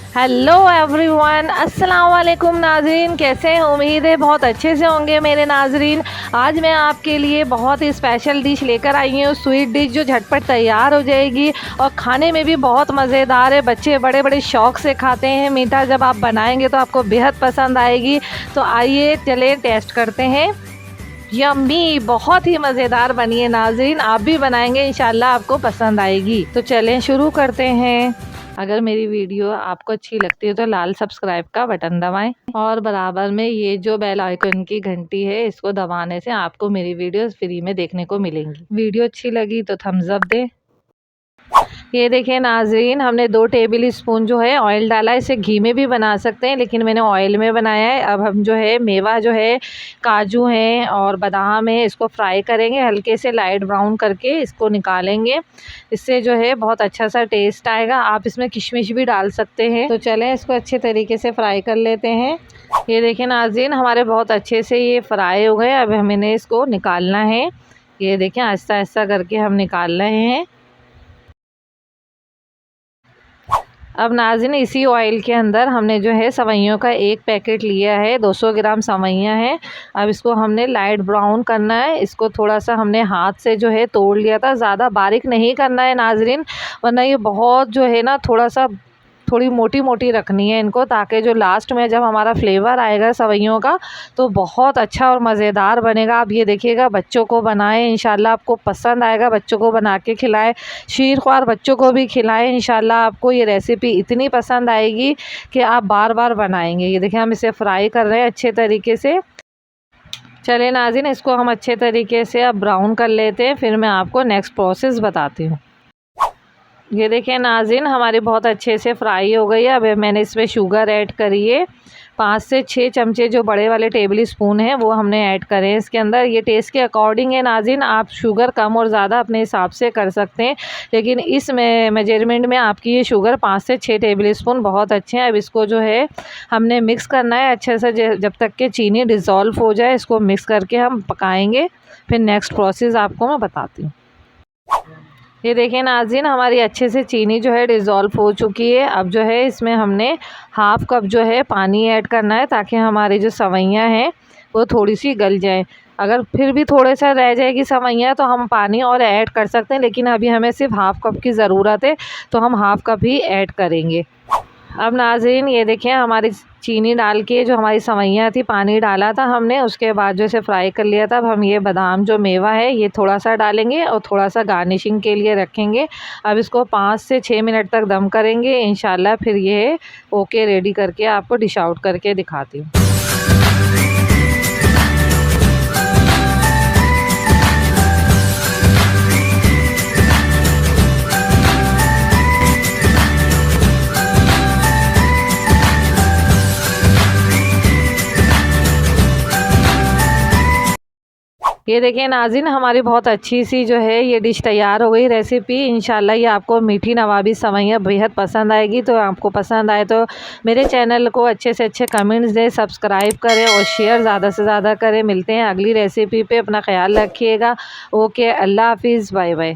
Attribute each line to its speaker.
Speaker 1: Hello everyone, अस्सलाम वालेकुम नाजरीन। कैसे हैं? उम्मीद है बहुत अच्छे से होंगे मेरे नाजरीन। आज मैं आपके लिए बहुत ही स्पेशल डिश लेकर आई हूँ, स्वीट डिश जो झटपट तैयार हो जाएगी और खाने में भी बहुत मज़ेदार है। बच्चे बड़े बड़े शौक़ से खाते हैं। मीठा जब आप बनाएंगे तो आपको बेहद पसंद आएगी। तो आइए चले टेस्ट करते हैं। यम्मी, बहुत ही मज़ेदार बनी है नाजरीन। आप भी बनाएंगे, इंशाल्लाह आपको पसंद आएगी। तो चलें शुरू करते हैं। अगर मेरी वीडियो आपको अच्छी लगती है तो लाल सब्सक्राइब का बटन दबाएं और बराबर में ये जो बेल आइकन की घंटी है इसको दबाने से आपको मेरी वीडियोस फ्री में देखने को मिलेंगी। वीडियो अच्छी लगी तो थम्स अप दें। ये देखिए नाजरीन, हमने 2 टेबल स्पून जो है ऑयल डाला है। इसे घी में भी बना सकते हैं लेकिन मैंने ऑयल में बनाया है। अब हम जो है मेवा जो है, काजू हैं और बादाम है, इसको फ्राई करेंगे हल्के से लाइट ब्राउन करके इसको निकालेंगे। इससे जो है बहुत अच्छा सा टेस्ट आएगा। आप इसमें किशमिश भी डाल सकते हैं। तो चलें इसको अच्छे तरीके से फ्राई कर लेते हैं। ये देखिए नाजरीन, हमारे बहुत अच्छे से ये फ्राई हो गए। अब हमें इसको निकालना है। ये देखें आहिस्ता आहिस्ता करके हम निकाल रहे हैं। अब नाज़रीन, इसी ऑयल के अंदर हमने जो है सवैयों का 1 पैकेट लिया है। 200 ग्राम सवैयाँ हैं। अब इसको हमने लाइट ब्राउन करना है। इसको थोड़ा सा हमने हाथ से जो है तोड़ लिया था। ज़्यादा बारीक नहीं करना है नाज़रीन, वरना ये बहुत जो है ना थोड़ी मोटी मोटी रखनी है इनको, ताकि जो लास्ट में जब हमारा फ्लेवर आएगा सवैयों का तो बहुत अच्छा और मज़ेदार बनेगा। आप ये देखिएगा, बच्चों को बनाएं, इंशाल्लाह आपको पसंद आएगा। बच्चों को बना के खिलाएं, शीरख्वार बच्चों को भी खिलाएं। इंशाल्लाह आपको ये रेसिपी इतनी पसंद आएगी कि आप बार बार बनाएंगे। ये देखिए हम इसे फ्राई कर रहे हैं अच्छे तरीके से। चले नाज़रीन, इसको हम अच्छे तरीके से अब ब्राउन कर लेते हैं, फिर मैं आपको नेक्स्ट प्रोसेस बताती हूँ। ये देखिए नाज़रीन, हमारी बहुत अच्छे से फ्राई हो गई है। अब मैंने इसमें शुगर ऐड करी है। 5 से 6 चमचे जो बड़े वाले टेबल स्पून हैं वो हमने ऐड करे हैं इसके अंदर। ये टेस्ट के अकॉर्डिंग है नाज़रीन, आप शुगर कम और ज़्यादा अपने हिसाब से कर सकते हैं, लेकिन इस मेजरमेंट में आपकी ये शुगर 5 से 6 टेबल स्पून बहुत अच्छे हैं। अब इसको जो है हमने मिक्स करना है अच्छे से, जब तक कि चीनी डिज़ोल्व हो जाए इसको मिक्स करके हम पकाएँगे। फिर नेक्स्ट प्रोसेस आपको मैं बताती हूँ। ये देखिए नाज़रीन, हमारी अच्छे से चीनी जो है डिज़ोल्व हो चुकी है। अब जो है इसमें हमने 1/2 कप जो है पानी ऐड करना है, ताकि हमारी जो सवैयाँ हैं वो थोड़ी सी गल जाए। अगर फिर भी थोड़े सा रह जाएगी सवैयाँ तो हम पानी और ऐड कर सकते हैं, लेकिन अभी हमें सिर्फ 1/2 कप की ज़रूरत है तो हम 1/2 कप ही ऐड करेंगे। अब नाज़रीन, ये देखिए हमारी चीनी डाल के जो हमारी सवैयाँ थी, पानी डाला था हमने, उसके बाद जो इसे फ्राई कर लिया था। अब हम ये बादाम जो मेवा है ये थोड़ा सा डालेंगे और थोड़ा सा गार्निशिंग के लिए रखेंगे। अब इसको 5 से 6 मिनट तक दम करेंगे इंशाल्लाह। फिर ये ओके रेडी करके आपको डिश आउट करके दिखाती हूँ। ये देखिए नाज़रीन, हमारी बहुत अच्छी सी जो है ये डिश तैयार हो गई रेसिपी। इंशाल्लाह ये आपको मीठी नवाबी सवैयाँ बेहद पसंद आएगी। तो आपको पसंद आए तो मेरे चैनल को अच्छे से अच्छे कमेंट्स दें, सब्सक्राइब करें और शेयर ज़्यादा से ज़्यादा करें। मिलते हैं अगली रेसिपी पे, अपना ख्याल रखिएगा। ओके, अल्लाह हाफिज़, बाय बाय।